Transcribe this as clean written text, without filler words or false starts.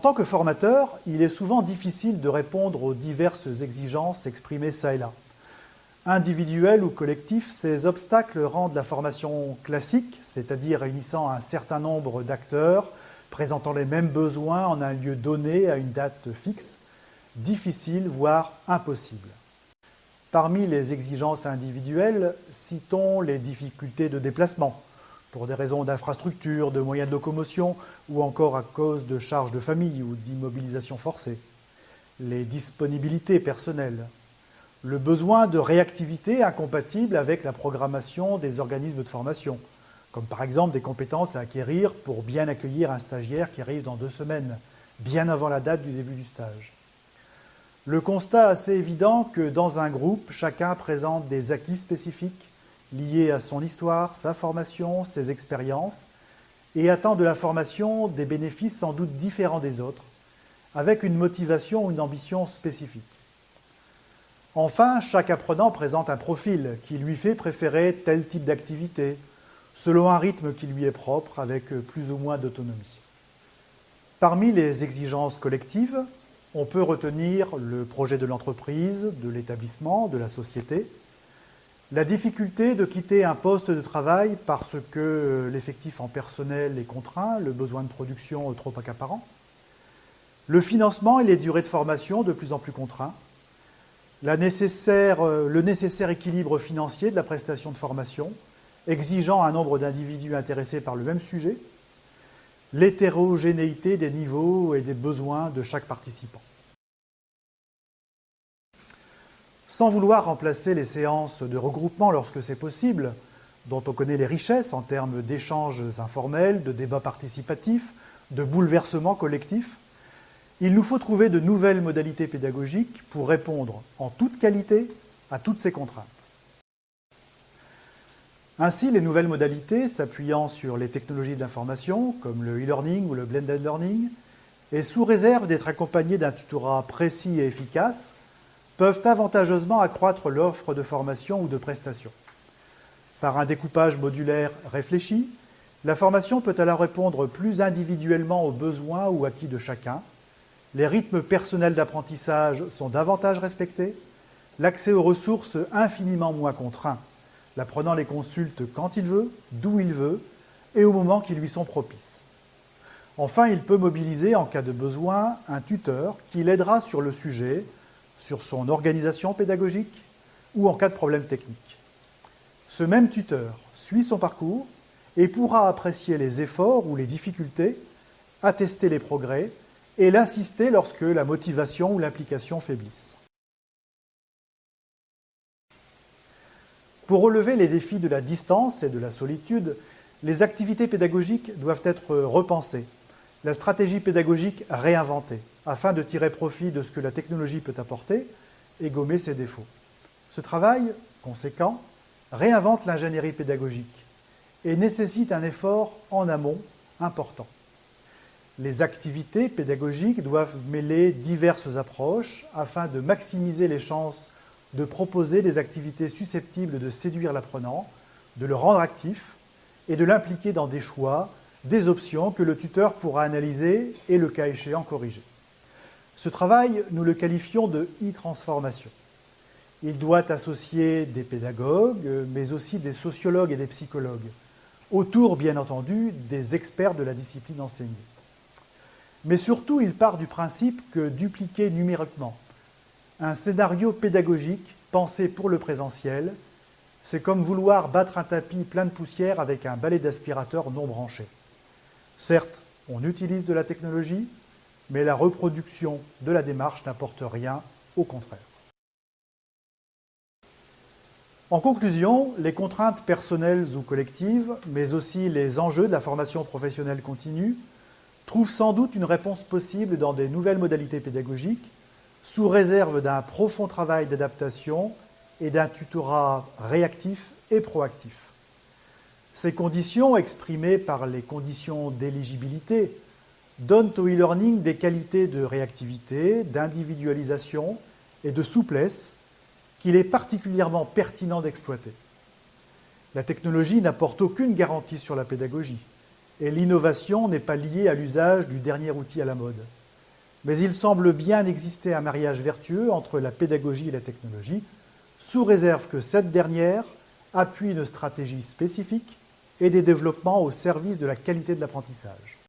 tant que formateur, il est souvent difficile de répondre aux diverses exigences exprimées çà et là. Individuels ou collectifs, ces obstacles rendent la formation classique, c'est-à-dire réunissant un certain nombre d'acteurs, présentant les mêmes besoins en un lieu donné à une date fixe, difficile, voire impossible. Parmi les exigences individuelles, citons les difficultés de déplacement, pour des raisons d'infrastructure, de moyens de locomotion, ou encore à cause de charges de famille ou d'immobilisation forcée. Les disponibilités personnelles. Le besoin de réactivité incompatible avec la programmation des organismes de formation, comme par exemple des compétences à acquérir pour bien accueillir un stagiaire qui arrive dans 2 semaines, bien avant la date du début du stage. Le constat assez évident que dans un groupe, chacun présente des acquis spécifiques liés à son histoire, sa formation, ses expériences, et attend de la formation des bénéfices sans doute différents des autres, avec une motivation ou une ambition spécifique. Enfin, chaque apprenant présente un profil qui lui fait préférer tel type d'activité, selon un rythme qui lui est propre, avec plus ou moins d'autonomie. Parmi les exigences collectives, on peut retenir le projet de l'entreprise, de l'établissement, de la société, la difficulté de quitter un poste de travail parce que l'effectif en personnel est contraint, le besoin de production trop accaparant, le financement et les durées de formation de plus en plus contraints, le nécessaire équilibre financier de la prestation de formation, exigeant un nombre d'individus intéressés par le même sujet, l'hétérogénéité des niveaux et des besoins de chaque participant. Sans vouloir remplacer les séances de regroupement lorsque c'est possible, dont on connaît les richesses en termes d'échanges informels, de débats participatifs, de bouleversements collectifs, il nous faut trouver de nouvelles modalités pédagogiques pour répondre en toute qualité à toutes ces contraintes. Ainsi, les nouvelles modalités, s'appuyant sur les technologies de l'information, comme le e-learning ou le blended learning, et sous réserve d'être accompagnées d'un tutorat précis et efficace, peuvent avantageusement accroître l'offre de formation ou de prestations. Par un découpage modulaire réfléchi, la formation peut alors répondre plus individuellement aux besoins ou acquis de chacun. Les rythmes personnels d'apprentissage sont davantage respectés, l'accès aux ressources infiniment moins contraint. L'apprenant les consulte quand il veut, d'où il veut, et au moment qui lui sont propices. Enfin, il peut mobiliser, en cas de besoin, un tuteur qui l'aidera sur le sujet, sur son organisation pédagogique ou en cas de problème technique. Ce même tuteur suit son parcours et pourra apprécier les efforts ou les difficultés, attester les progrès et l'insister lorsque la motivation ou l'implication faiblissent. Pour relever les défis de la distance et de la solitude, les activités pédagogiques doivent être repensées, la stratégie pédagogique réinventée, afin de tirer profit de ce que la technologie peut apporter et gommer ses défauts. Ce travail, conséquent, réinvente l'ingénierie pédagogique et nécessite un effort en amont important. Les activités pédagogiques doivent mêler diverses approches afin de maximiser les chances de proposer des activités susceptibles de séduire l'apprenant, de le rendre actif et de l'impliquer dans des choix, des options que le tuteur pourra analyser et, le cas échéant, corriger. Ce travail, nous le qualifions de e-transformation. Il doit associer des pédagogues, mais aussi des sociologues et des psychologues, autour, bien entendu, des experts de la discipline enseignée. Mais surtout, il part du principe que dupliquer numériquement un scénario pédagogique pensé pour le présentiel, c'est comme vouloir battre un tapis plein de poussière avec un balai d'aspirateur non branché. Certes, on utilise de la technologie, mais la reproduction de la démarche n'apporte rien, au contraire. En conclusion, les contraintes personnelles ou collectives, mais aussi les enjeux de la formation professionnelle continue, trouvent sans doute une réponse possible dans des nouvelles modalités pédagogiques, sous réserve d'un profond travail d'adaptation et d'un tutorat réactif et proactif. Ces conditions, exprimées par les conditions d'éligibilité, donnent au e-learning des qualités de réactivité, d'individualisation et de souplesse qu'il est particulièrement pertinent d'exploiter. La technologie n'apporte aucune garantie sur la pédagogie et l'innovation n'est pas liée à l'usage du dernier outil à la mode. mais il semble bien exister un mariage vertueux entre la pédagogie et la technologie, sous réserve que cette dernière appuie une stratégie spécifique et des développements au service de la qualité de l'apprentissage.